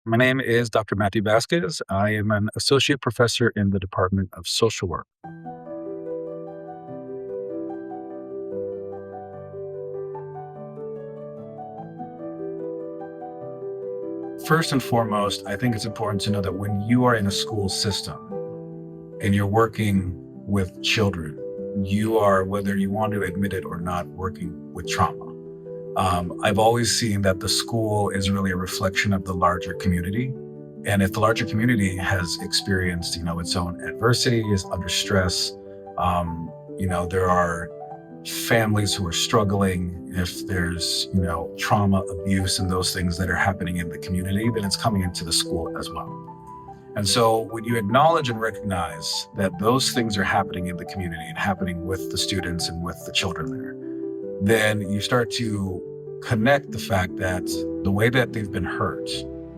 My name is Dr. Matthew Vasquez. I am an associate professor in the Department of Social Work. First and foremost, I think it's important to know that when you are in a school system and you're working with children, you are, whether you want to admit it or not, working with trauma. I've always seen that the school is really a reflection of the larger community. And if the larger community has experienced, its own adversity, is under stress, there are families who are struggling, if there's, trauma, abuse, and those things that are happening in the community, then it's coming into the school as well. And so when you acknowledge and recognize that those things are happening in the community and happening with the students and with the children there, then you start to connect the fact that the way that they've been hurt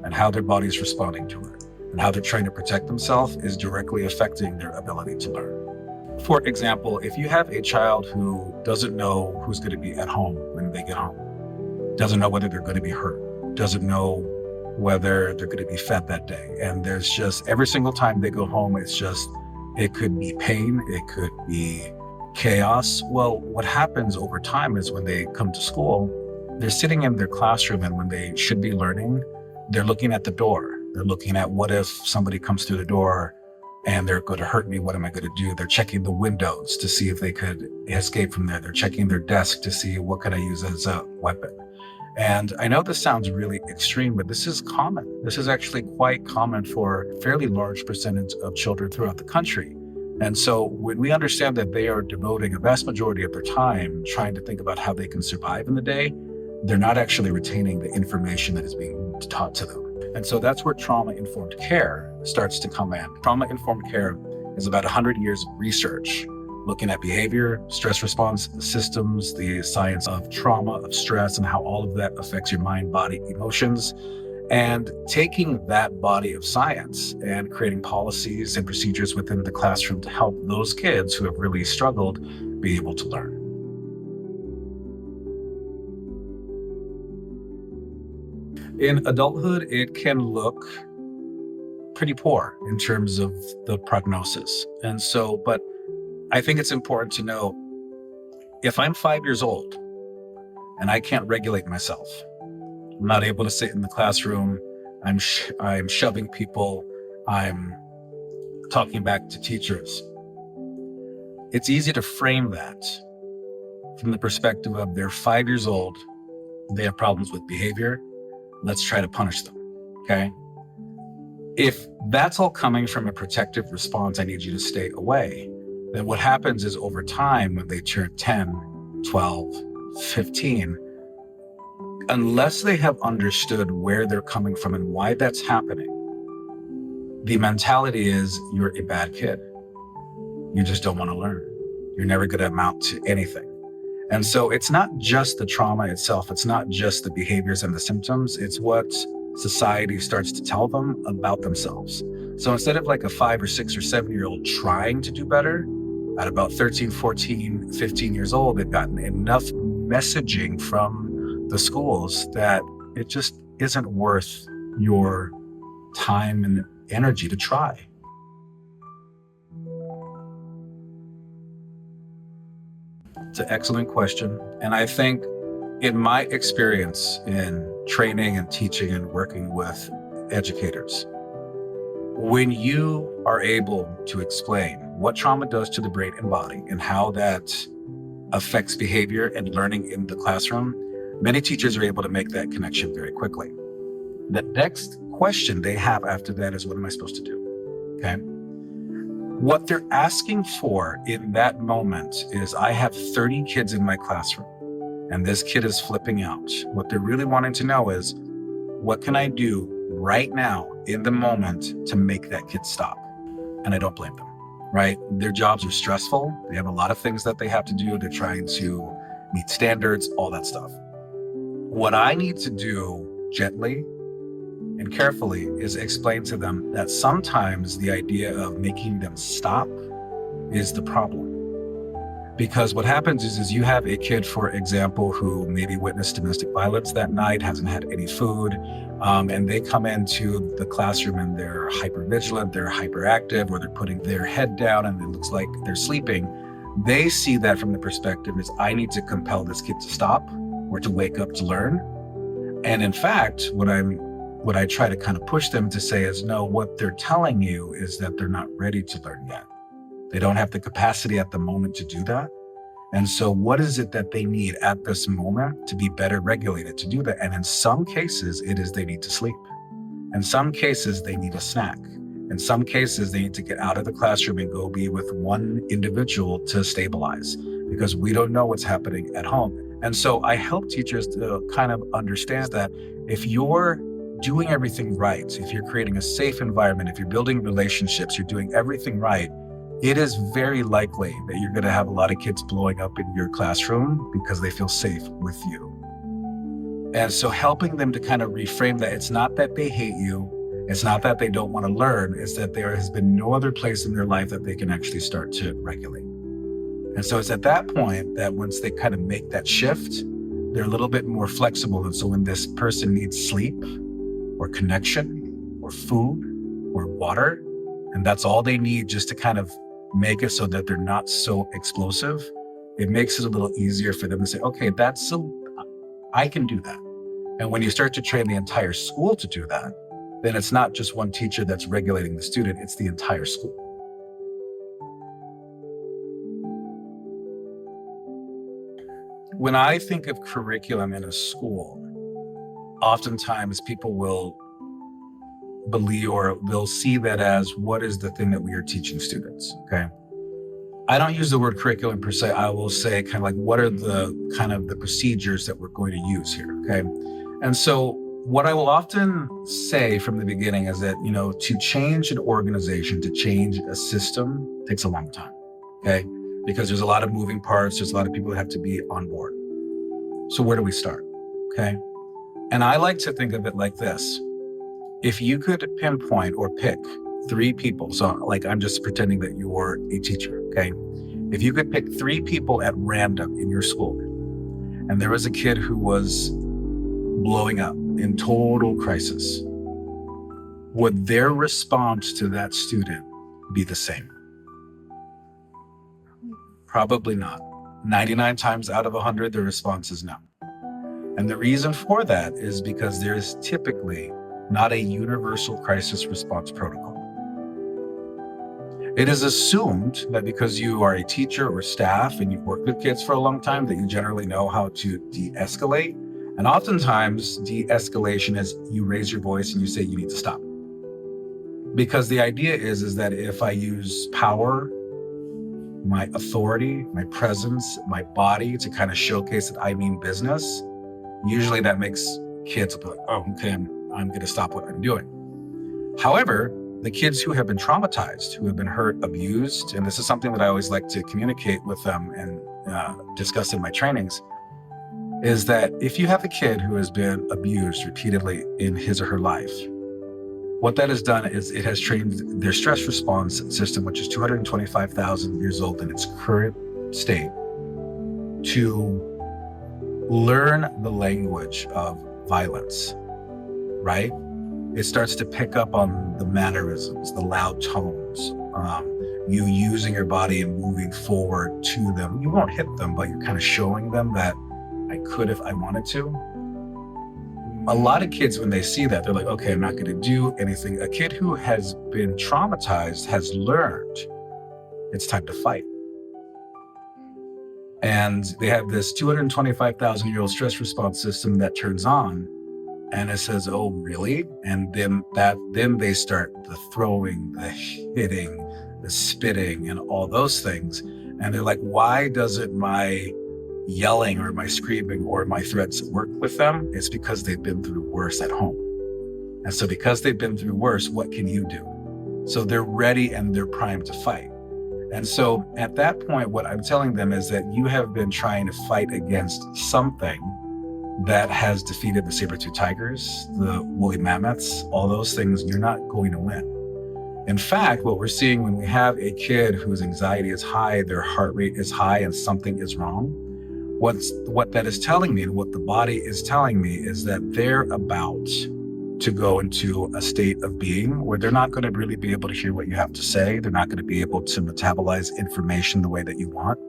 and how their body's responding to it and how they're trying to protect themselves is directly affecting their ability to learn. For example, if you have a child who doesn't know who's going to be at home when they get home, doesn't know whether they're going to be hurt, doesn't know whether they're going to be fed that day, and there's just every single time they go home, it could be pain, it could be chaos. Well, what happens over time is when they come to school, they're sitting in their classroom, and when they should be learning, they're looking at the door. They're looking at, what if somebody comes through the door and they're going to hurt me? What am I going to do? They're checking the windows to see if they could escape from there. They're checking their desk to see what can I use as a weapon. And I know this sounds really extreme, but this is common. This is actually quite common for a fairly large percentage of children throughout the country. And so when we understand that they are devoting a vast majority of their time trying to think about how they can survive in the day, they're not actually retaining the information that is being taught to them. And so that's where trauma-informed care starts to come in. Trauma-informed care is about 100 years of research looking at behavior, stress response systems, the science of trauma, of stress, and how all of that affects your mind, body, emotions, and taking that body of science and creating policies and procedures within the classroom to help those kids who have really struggled be able to learn. In adulthood, it can look pretty poor in terms of the prognosis. And so, but I think it's important to know, if I'm 5 years old and I can't regulate myself, I'm not able to sit in the classroom, I'm shoving people, I'm talking back to teachers. It's easy to frame that from the perspective of, they're 5 years old, they have problems with behavior, let's try to punish them, okay? If that's all coming from a protective response, I need you to stay away, then what happens is, over time, when they turn 10, 12, 15, unless they have understood where they're coming from and why that's happening, the mentality is, you're a bad kid. You just don't want to learn. You're never going to amount to anything. And so it's not just the trauma itself. It's not just the behaviors and the symptoms. It's what society starts to tell them about themselves. So instead of like a 5 or 6 or 7-year-old trying to do better, at about 13, 14, 15 years old, they've gotten enough messaging from the schools that it just isn't worth your time and energy to try. It's an excellent question. And I think, in my experience in training and teaching and working with educators, when you are able to explain what trauma does to the brain and body and how that affects behavior and learning in the classroom, many teachers are able to make that connection very quickly. The next question they have after that is, what am I supposed to do? Okay. What they're asking for in that moment is, I have 30 kids in my classroom and this kid is flipping out. What they're really wanting to know is, what can I do right now in the moment to make that kid stop? And I don't blame them, right? Their jobs are stressful. They have a lot of things that they have to do. They're trying to meet standards, all that stuff. What I need to do gently and carefully is explain to them that sometimes the idea of making them stop is the problem. Because what happens is you have a kid, for example, who maybe witnessed domestic violence that night, hasn't had any food, and they come into the classroom and they're hypervigilant, they're hyperactive, or they're putting their head down and it looks like they're sleeping. They see that from the perspective is, I need to compel this kid to stop or to wake up to learn. And in fact, what I try to kind of push them to say is, no, what they're telling you is that they're not ready to learn yet. They don't have the capacity at the moment to do that. And so what is it that they need at this moment to be better regulated to do that? And in some cases, it is they need to sleep. In some cases, they need a snack. In some cases, they need to get out of the classroom and go be with one individual to stabilize, because we don't know what's happening at home. And so I help teachers to kind of understand that if you're doing everything right, if you're creating a safe environment, if you're building relationships, you're doing everything right, it is very likely that you're going to have a lot of kids blowing up in your classroom because they feel safe with you. And so helping them to kind of reframe that it's not that they hate you, it's not that they don't want to learn, it's that there has been no other place in their life that they can actually start to regulate. And so it's at that point that once they kind of make that shift, they're a little bit more flexible. And so when this person needs sleep or connection or food or water, and that's all they need just to kind of make it so that they're not so explosive, it makes it a little easier for them to say, okay, I can do that. And when you start to train the entire school to do that, then it's not just one teacher that's regulating the student, it's the entire school. When I think of curriculum in a school, oftentimes people will believe or they'll see that as what is the thing that we are teaching students, okay? I don't use the word curriculum per se. I will say kind of like, what are the kind of the procedures that we're going to use here, okay? And so what I will often say from the beginning is that, to change an organization, to change a system takes a long time, okay? Because there's a lot of moving parts. There's a lot of people that have to be on board. So where do we start, okay? And I like to think of it like this. If you could pinpoint or pick 3 people, so like I'm just pretending that you're a teacher, okay? If you could pick 3 people at random in your school, and there was a kid who was blowing up in total crisis, would their response to that student be the same? Probably not. 99 times out of 100, the response is no. And the reason for that is because there is typically not a universal crisis response protocol. It is assumed that because you are a teacher or staff and you've worked with kids for a long time, that you generally know how to de-escalate. And oftentimes, de-escalation is you raise your voice and you say you need to stop. Because the idea is that if I use power, my authority, my presence, my body to kind of showcase that I mean business, usually that makes kids be like, oh, okay, I'm going to stop what I'm doing. However, the kids who have been traumatized, who have been hurt, abused, and this is something that I always like to communicate with them and discuss in my trainings, is that if you have a kid who has been abused repeatedly in his or her life, what that has done is it has trained their stress response system, which is 225,000 years old in its current state, to learn the language of violence, right? It starts to pick up on the mannerisms, the loud tones, you using your body and moving forward to them. You won't hit them, but you're kind of showing them that I could if I wanted to. A lot of kids, when they see that, they're like, okay, I'm not going to do anything. A kid who has been traumatized has learned it's time to fight. And they have this 225,000-year-old stress response system that turns on. And it says, oh, really? And then they start the throwing, the hitting, the spitting, and all those things. And they're like, why doesn't my yelling or my screaming or my threats work with them? It's because they've been through worse at home. And so because they've been through worse, what can you do? So they're ready and they're primed to fight. And so at that point, what I'm telling them is that you have been trying to fight against something that has defeated the saber-tooth tigers, the woolly mammoths, all those things. You're not going to win. In fact, what we're seeing when we have a kid whose anxiety is high, their heart rate is high, and something is wrong, what that is telling me and what the body is telling me is that they're about to go into a state of being where they're not going to really be able to hear what you have to say. They're not going to be able to metabolize information the way that you want.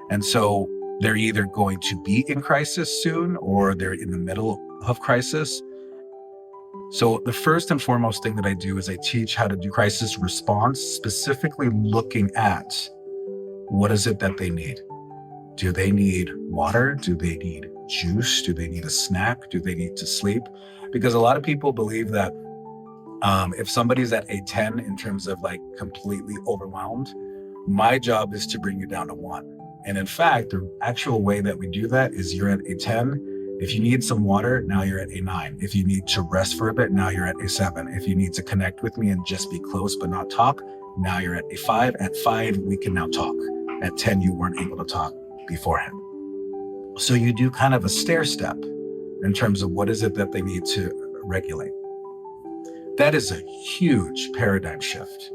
And so they're either going to be in crisis soon or they're in the middle of crisis. So the first and foremost thing that I do is I teach how to do crisis response, specifically looking at what is it that they need. Do they need water? Do they need juice? Do they need a snack? Do they need to sleep? Because a lot of people believe that if somebody's at a 10 in terms of like completely overwhelmed, my job is to bring you down to 1. And in fact, the actual way that we do that is you're at a 10. If you need some water, now you're at a 9. If you need to rest for a bit, now you're at a 7. If you need to connect with me and just be close but not talk, now you're at a 5. At 5, we can now talk. At 10, you weren't able to talk beforehand. So you do kind of a stair step in terms of what is it that they need to regulate. That is a huge paradigm shift.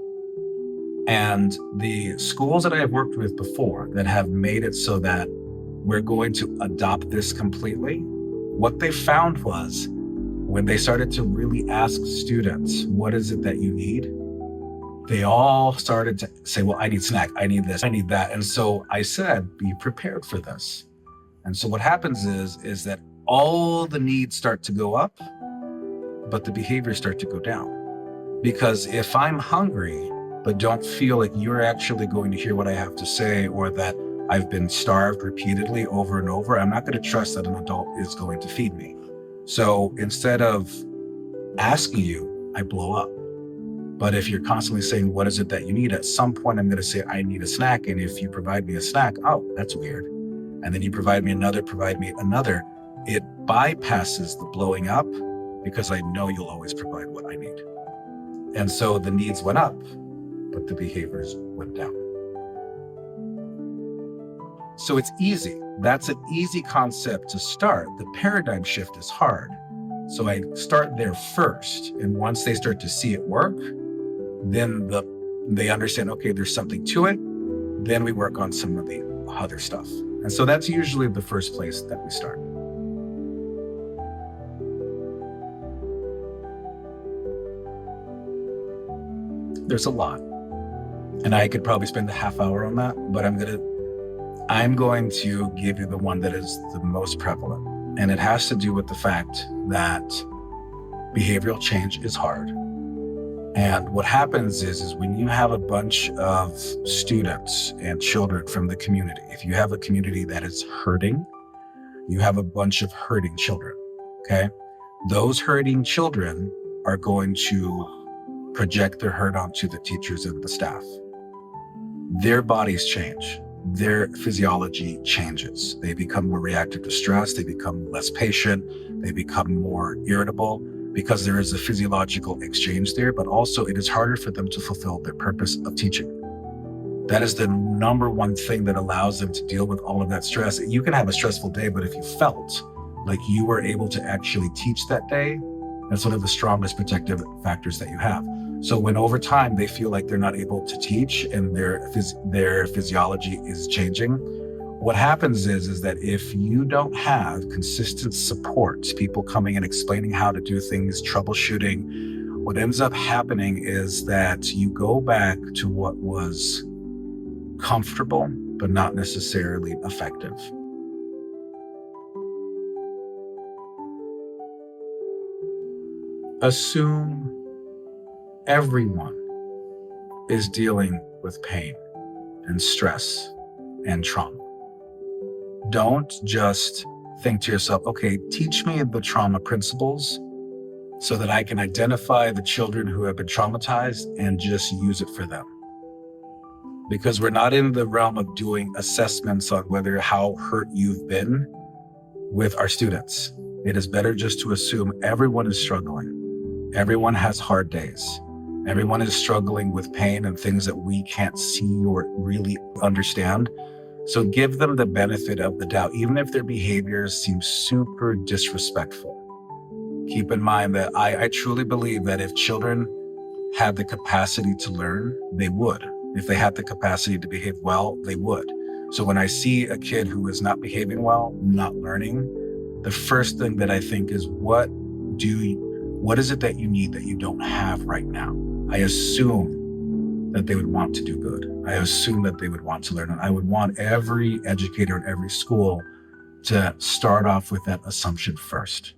And the schools that I have worked with before that have made it so that we're going to adopt this completely, what they found was when they started to really ask students, what is it that you need? They all started to say, well, I need snack, I need this, I need that. And so I said, be prepared for this. And so what happens is that all the needs start to go up, but the behaviors start to go down. Because if I'm hungry, but don't feel like you're actually going to hear what I have to say, or that I've been starved repeatedly over and over, I'm not going to trust that an adult is going to feed me. So instead of asking you, I blow up. But if you're constantly saying, what is it that you need? At some point, I'm going to say, I need a snack. And if you provide me a snack, oh, that's weird. And then you provide me another. It bypasses the blowing up because I know you'll always provide what I need. And so the needs went up, but the behaviors went down. So it's easy. That's an easy concept to start. The paradigm shift is hard. So I start there first. And once they start to see it work, then they understand, okay, there's something to it. Then we work on some of the other stuff. And so that's usually the first place that we start. There's a lot. And I could probably spend a half hour on that, but I'm going to give you the one that is the most prevalent. And it has to do with the fact that behavioral change is hard. And what happens is when you have a bunch of students and children from the community, if you have a community that is hurting, you have a bunch of hurting children, okay? Those hurting children are going to project their hurt onto the teachers and the staff. Their bodies change. Their physiology changes. They become more reactive to stress. They become less patient. They become more irritable because there is a physiological exchange there, but also it is harder for them to fulfill their purpose of teaching. That is the number one thing that allows them to deal with all of that stress. You can have a stressful day, but if you felt like you were able to actually teach that day, that's one of the strongest protective factors that you have. So when over time they feel like they're not able to teach and their physiology is changing, what happens is that if you don't have consistent support, people coming and explaining how to do things, troubleshooting, what ends up happening is that you go back to what was comfortable, but not necessarily effective. Assume everyone is dealing with pain and stress and trauma. Don't just think to yourself, okay, teach me the trauma principles so that I can identify the children who have been traumatized and just use it for them. Because we're not in the realm of doing assessments on how hurt you've been with our students. It is better just to assume everyone is struggling. Everyone has hard days. Everyone is struggling with pain and things that we can't see or really understand. So give them the benefit of the doubt, even if their behaviors seem super disrespectful. Keep in mind that I truly believe that if children had the capacity to learn, they would. If they had the capacity to behave well, they would. So when I see a kid who is not behaving well, not learning, the first thing that I think is, what is it that you need that you don't have right now? I assume that they would want to do good. I assume that they would want to learn. And I would want every educator in every school to start off with that assumption first.